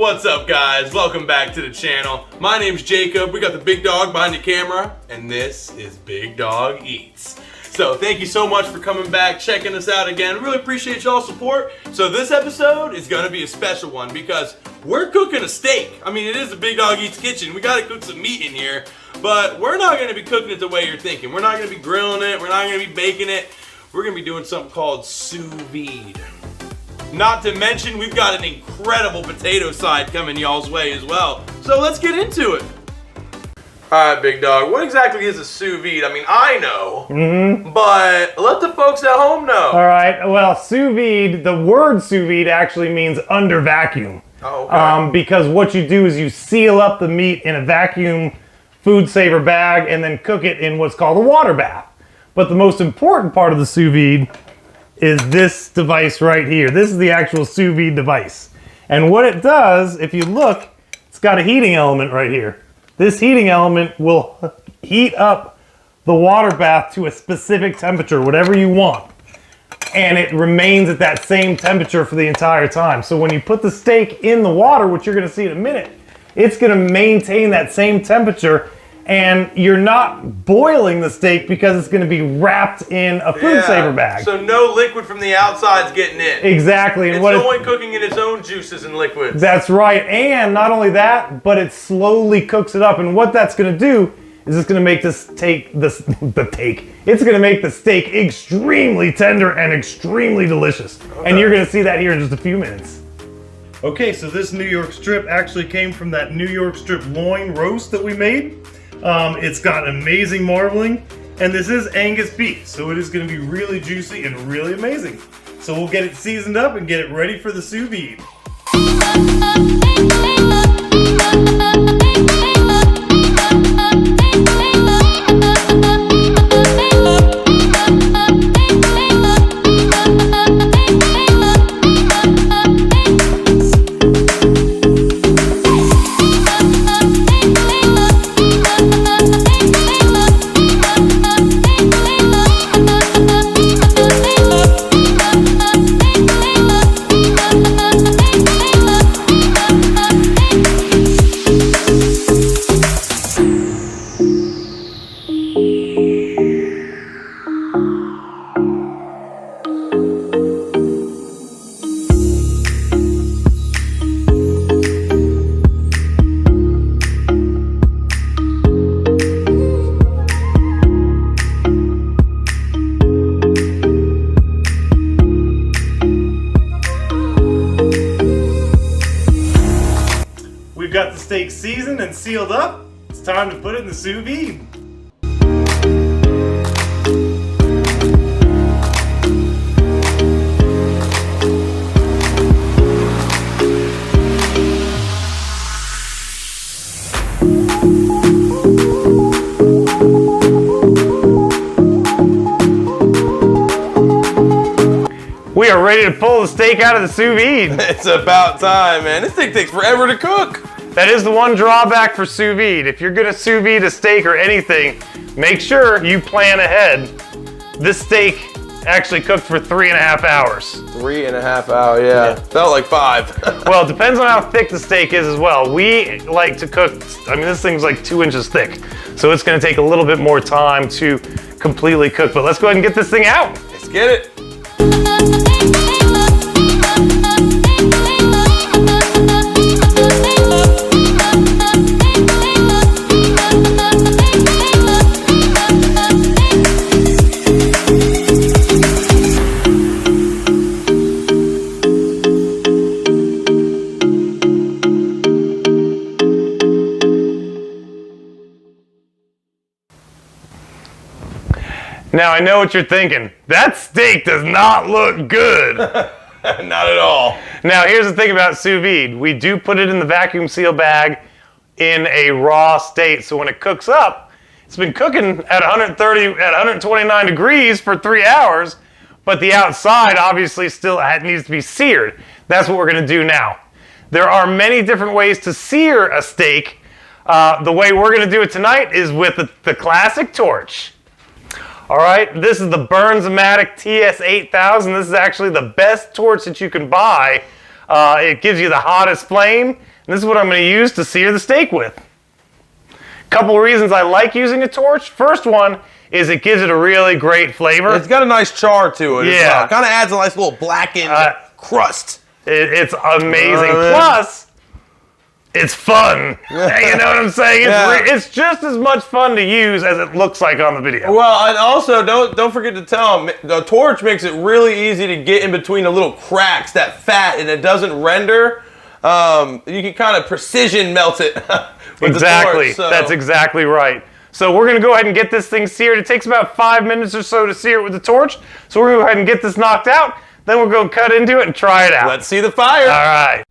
What's up, guys? Welcome back to the channel. My name's Jacob. We got the big dog behind the camera, and this is Big Dog Eats. So thank you so much for coming back, checking us out again. Really appreciate y'all's support. So this episode is gonna be a special one because we're cooking a steak. I mean, it is a Big Dog Eats kitchen. We gotta cook some meat in here, but we're not gonna be cooking it the way you're thinking. We're not gonna be grilling it. We're not gonna be baking it. We're gonna be doing something called sous vide. Not to mention, we've got an incredible potato side coming y'all's way as well. So let's get into it. All right, Big Dog, what exactly is a sous vide? I mean, I know, but let the folks at home know. All right, well, sous vide, the word sous vide actually means under vacuum. Oh, okay. Because what you do is you seal up the meat in a vacuum food saver bag and then cook it in what's called a water bath. But the most important part of the sous vide is this device right here. This is the actual sous vide device. And what it does, if you look, it's got a heating element right here. This heating element will heat up the water bath to a specific temperature, whatever you want. And it remains at that same temperature for the entire time. So when you put the steak in the water, which you're gonna see in a minute, it's gonna maintain that same temperature, and you're not boiling the steak because it's gonna be wrapped in a food saver bag. So no liquid from the outside's getting in. Exactly. And It's only cooking in its own juices and liquids. That's right. And not only that, but it slowly cooks it up. And what that's gonna do is it's gonna make it's gonna make the steak extremely tender and extremely delicious. Okay. And you're gonna see that here in just a few minutes. Okay, so this New York strip actually came from that New York strip loin roast that we made. It's got amazing marbling, and this is Angus beef, so it is going to be really juicy and really amazing. So we'll get it seasoned up and get it ready for the sous vide. We've got the steak seasoned and sealed up. It's time to put it in the sous vide. We are ready to pull the steak out of the sous vide. It's about time, man. This thing takes forever to cook. That is the one drawback for sous vide. If you're gonna sous vide a steak or anything, make sure you plan ahead. This steak actually cooked for 3.5 hours. 3.5 hours, yeah. Felt like 5. Well, it depends on how thick the steak is as well. We like to cook, I mean, this thing's like 2 inches thick. So it's gonna take a little bit more time to completely cook, but let's go ahead and get this thing out. Let's get it. Now I know what you're thinking. That steak does not look good. Not at all. Now here's the thing about sous vide. We do put it in the vacuum seal bag in a raw state. So when it cooks up, it's been cooking at 129 degrees for 3 hours, but the outside obviously still needs to be seared. That's what we're gonna do now. There are many different ways to sear a steak. The way we're gonna do it tonight is with the classic torch. All right, this is the Burns-O-Matic TS8000. This is actually the best torch that you can buy It gives you the hottest flame, and this is what I'm going to use to sear the steak with. Couple of reasons I like using a torch. First one is it gives it a really great flavor. It's got a nice char to it. Yeah. As well. It kind of adds a nice little blackened crust. It's amazing. Plus, it's fun. You know what I'm saying? It's just as much fun to use as it looks like on the video. Well, and also don't forget to tell them the torch makes it really easy to get in between the little cracks, that fat, and it doesn't render. You can kind of precision melt it with Exactly. the torch. So. That's exactly right. So we're going to go ahead and get this thing seared. It takes about 5 minutes or so to sear it with the torch. So we're going to go ahead and get this knocked out. Then we're going to cut into it and try it out. Let's see the fire. All right.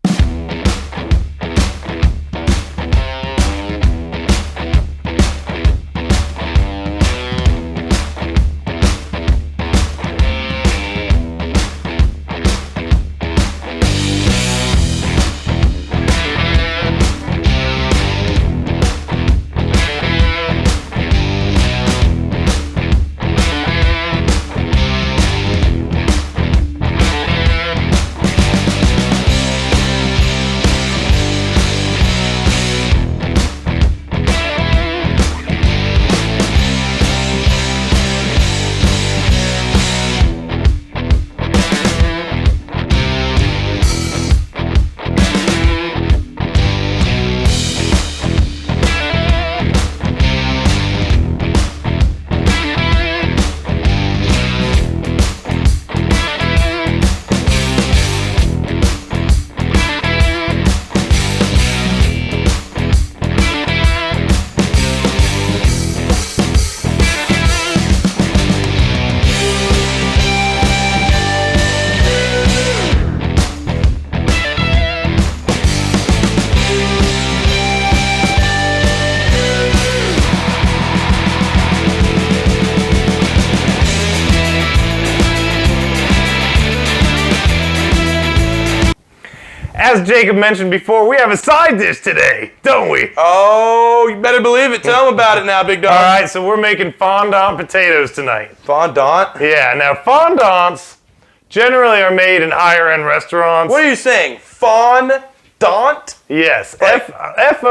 As Jacob mentioned before, we have a side dish today, don't we? Oh, you better believe it. Tell them about it now, big dog. All right, so we're making fondant potatoes tonight. Fondant? Yeah, now fondants generally are made in higher end restaurants. What are you saying? Fondant? Yes, F-O-N-D-A-N-T.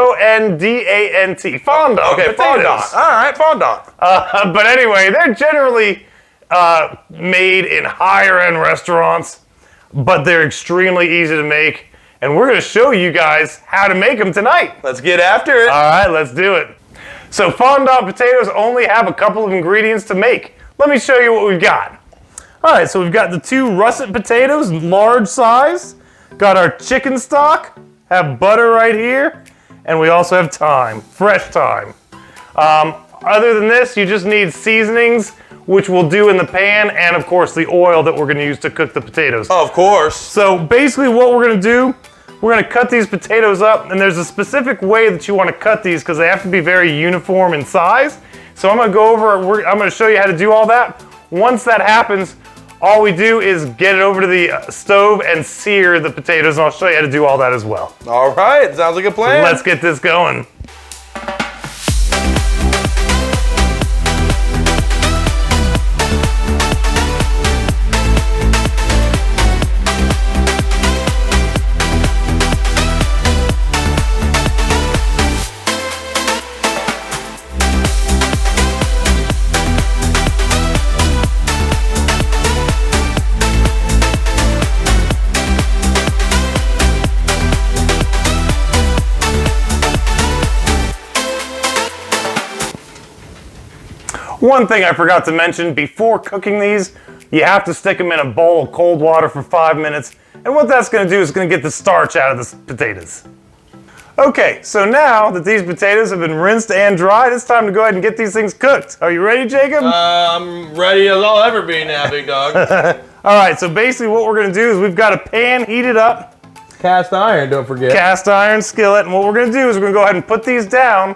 Fondant. Okay, potatoes. fondant. All right, fondant. But anyway, they're generally made in higher end restaurants, but they're extremely easy to make. And we're going to show you guys how to make them tonight. Let's get after it. All right, let's do it. So fondant potatoes only have a couple of ingredients to make. Let me show you what we've got. All right, so we've got the 2 russet potatoes, large size. Got our chicken stock, have butter right here, and we also have thyme, fresh thyme. Other than this, you just need seasonings, which we'll do in the pan, and of course the oil that we're going to use to cook the potatoes. Oh, of course. So basically what we're going to do, we're going to cut these potatoes up, and there's a specific way that you want to cut these because they have to be very uniform in size. So I'm going to go over, I'm going to show you how to do all that. Once that happens, all we do is get it over to the stove and sear the potatoes, and I'll show you how to do all that as well. All right, sounds like a plan. Let's get this going. One thing I forgot to mention, before cooking these, you have to stick them in a bowl of cold water for 5 minutes. And what that's going to do is going to get the starch out of the potatoes. Okay, so now that these potatoes have been rinsed and dried, it's time to go ahead and get these things cooked. Are you ready, Jacob? I'm ready as I'll ever be now, big dog. All right, so basically what we're going to do is we've got a pan heated up. Cast iron, don't forget. Cast iron skillet. And what we're going to do is we're going to go ahead and put these down.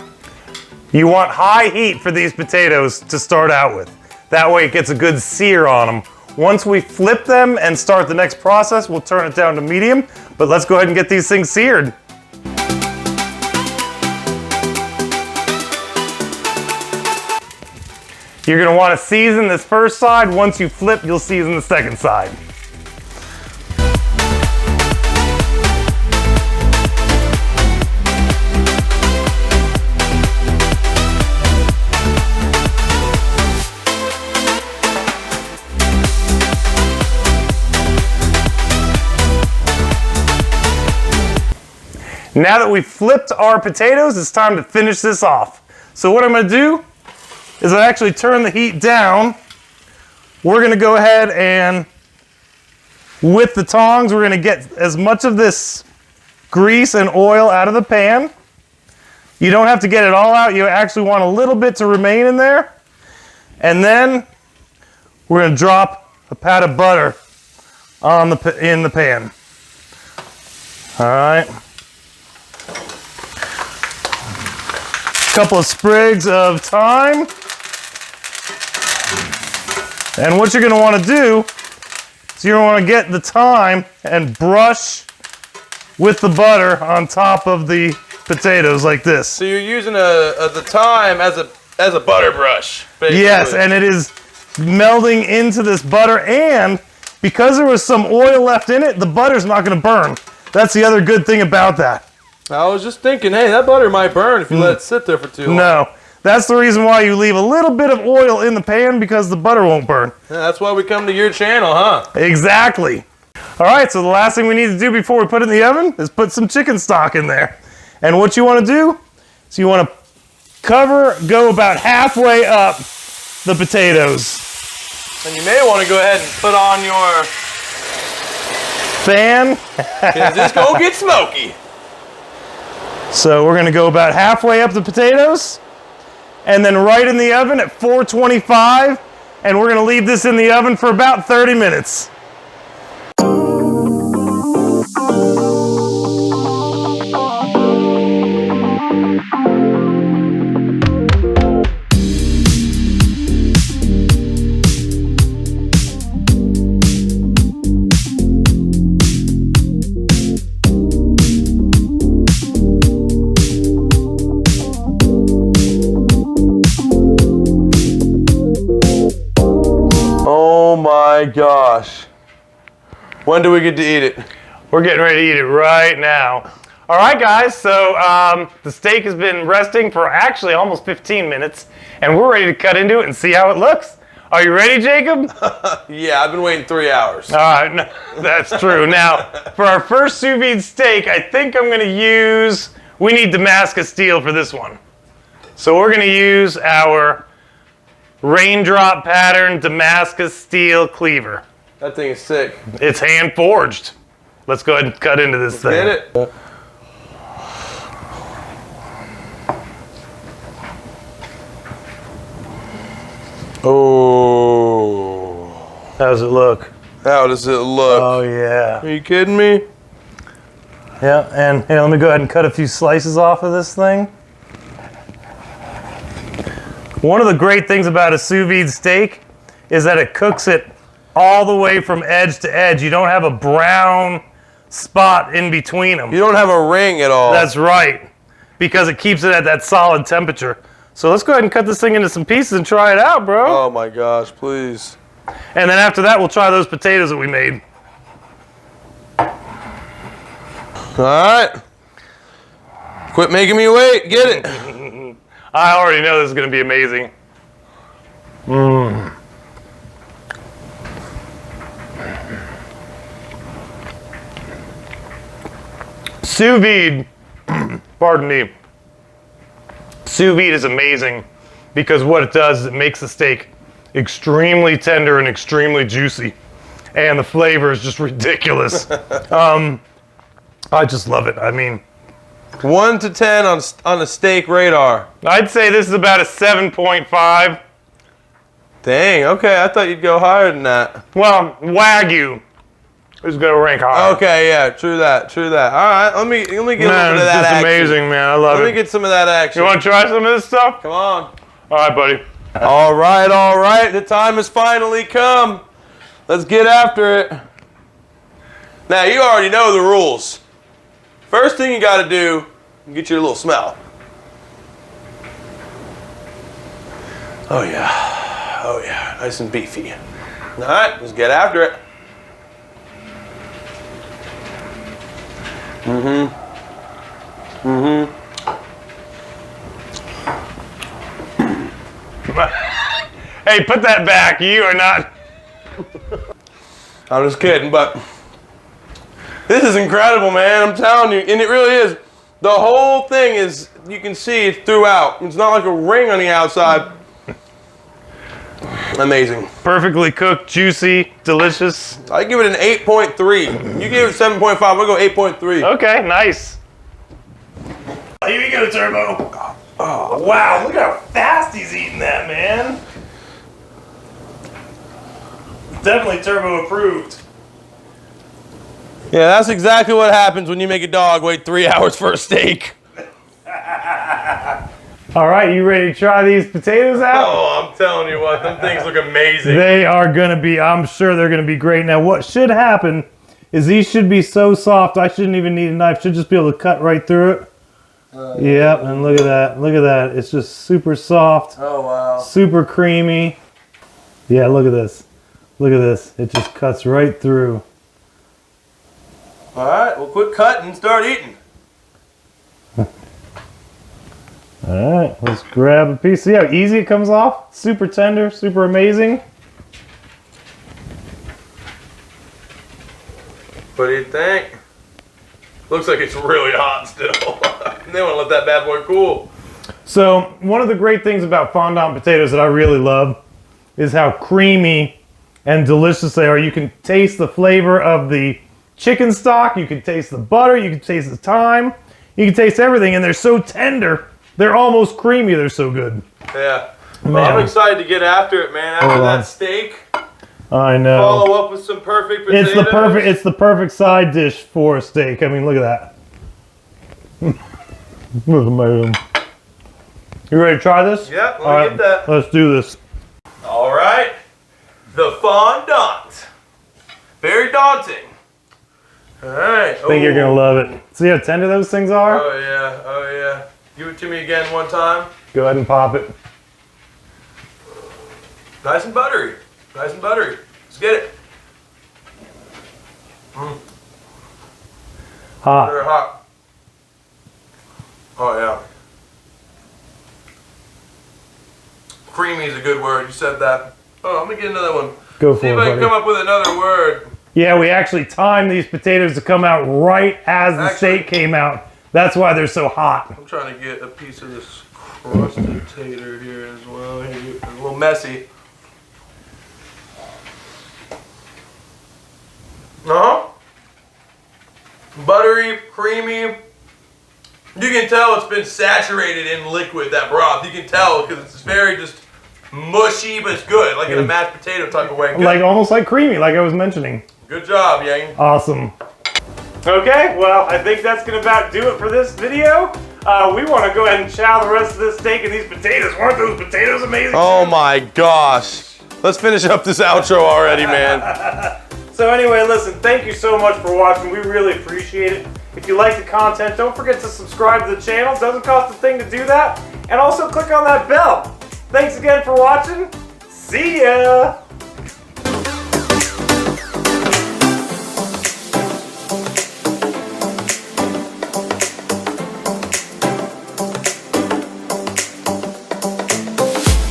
You want high heat for these potatoes to start out with. That way it gets a good sear on them. Once we flip them and start the next process, we'll turn it down to medium. But let's go ahead and get these things seared. You're going to want to season this first side. Once you flip, you'll season the second side. Now that we've flipped our potatoes, it's time to finish this off. So what I'm going to do is I actually turn the heat down. We're going to go ahead and with the tongs, we're going to get as much of this grease and oil out of the pan. You don't have to get it all out. You actually want a little bit to remain in there. And then we're going to drop a pat of butter in the pan. All right. Couple of sprigs of thyme. And what you're going to want to do is you're going to want to get the thyme and brush with the butter on top of the potatoes like this. So you're using the thyme as a butter brush, basically. Yes, and it is melding into this butter, and because there was some oil left in it, the butter's not going to burn. That's the other good thing about that. I was just thinking, hey, that butter might burn if you let it sit there for too long. No, that's the reason why you leave a little bit of oil in the pan, because the butter won't burn. Yeah, that's why we come to your channel, huh? Exactly. All right, so the last thing we need to do before we put it in the oven is put some chicken stock in there. And what you want to do is you want to go about halfway up the potatoes. And you may want to go ahead and put on your fan. Because it's going to get smoky. So we're going to go about halfway up the potatoes and then right in the oven at 425, and we're going to leave this in the oven for about 30 minutes. Oh my gosh. When do we get to eat it? We're getting ready to eat it right now. All right, guys, so the steak has been resting for actually almost 15 minutes, and we're ready to cut into it and see how it looks. Are you ready, Jacob? Yeah, I've been waiting 3 hours. All right, no, that's true. Now, for our first sous vide steak, I think I'm going to use, we need Damascus steel for this one. So we're going to use our raindrop pattern Damascus steel cleaver. That thing is sick. It's hand forged. Let's go ahead and cut into this thing. Get it? Oh. How does it look? How does it look? Oh, yeah. Are you kidding me? Yeah, and here, let me go ahead and cut a few slices off of this thing. One of the great things about a sous vide steak is that it cooks it all the way from edge to edge. You don't have a brown spot in between them. You don't have a ring at all. That's right, because it keeps it at that solid temperature. So let's go ahead and cut this thing into some pieces and try it out, bro. Oh my gosh, please. And then after that, we'll try those potatoes that we made. All right. Quit making me wait. Get it. I already know this is going to be amazing. Sous vide, pardon me. Sous vide is amazing because what it does is it makes the steak extremely tender and extremely juicy. And the flavor is just ridiculous. I just love it. I mean, 1 to 10 on a steak radar. I'd say this is about a 7.5. Dang, okay, I thought you'd go higher than that. Well, Wagyu is going to rank higher. Okay, yeah, true that. All right, let me get a little bit of that it's just action. amazing, man. I love it. Let me get some of that action. You want to try some of this stuff? Come on. All right, buddy. All right. The time has finally come. Let's get after it. Now, you already know the rules. First thing you got to do, get your little smell. Oh, yeah. Nice and beefy. All right, let's get after it. Hey, put that back. You are not. I'm just kidding, but this is incredible, man. I'm telling you, and it really is. The whole thing is, you can see it's throughout. It's not like a ring on the outside. Amazing. Perfectly cooked, juicy, delicious. I give it an 8.3. You gave it 7.5. I'll go 8.3. Okay, nice. Here you go, Turbo. Oh, wow, look how fast he's eating that, man. Definitely Turbo approved. Yeah, that's exactly what happens when you make a dog wait 3 hours for a steak. All right, you ready to try these potatoes out? Oh, I'm telling you what, them things look amazing. They are gonna be, I'm sure they're gonna be great. Now what should happen is these should be so soft, I shouldn't even need a knife, should just be able to cut right through it. Yep, and look at that, it's just super soft. Oh, wow. Super creamy. Yeah, look at this, it just cuts right through. All right, well, quit cutting and start eating. All right, let's grab a piece. See how easy it comes off? Super tender, super amazing. What do you think? Looks like it's really hot still. They want to let that bad boy cool. So one of the great things about fondant potatoes that I really love is how creamy and delicious they are. You can taste the flavor of the chicken stock, you can taste the butter, you can taste the thyme, you can taste everything, and they're so tender. They're almost creamy, they're so good. Yeah. Well, I'm excited to get after it, man. After that steak, I know. follow up with some perfect potatoes. It's the perfect side dish for a steak. I mean, look at that. Look amazing. You ready to try this? Yep, let me get that. Let's do this. All right. The fondant. Very daunting. All right. I think you're gonna love it. See how tender those things are? Oh yeah, oh yeah. Give it to me again one time. Go ahead and pop it. Nice and buttery. Nice and buttery. Let's get it. Hot. Very hot. Oh yeah. Creamy is a good word. You said that. Oh, let me get another one. Go for See it, if I can buddy. come up with another word. Yeah, we actually timed these potatoes to come out right as the steak came out. That's why they're so hot. I'm trying to get a piece of this crusted tater here as well. It's a little messy. Buttery, creamy. You can tell it's been saturated in liquid, that broth. You can tell because it's very just mushy, but it's good. Like in a mashed potato type of way. Good. Like almost like creamy, like I was mentioning. Good job, Yang. Awesome. Okay, well, I think that's gonna about do it for this video. We want to go ahead and chow the rest of this steak and these potatoes. Weren't those potatoes amazing? Oh my gosh. Let's finish up this outro already, man. So anyway, listen, thank you so much for watching. We really appreciate it. If you like the content, don't forget to subscribe to the channel. It doesn't cost a thing to do that. And also click on that bell. Thanks again for watching. See ya!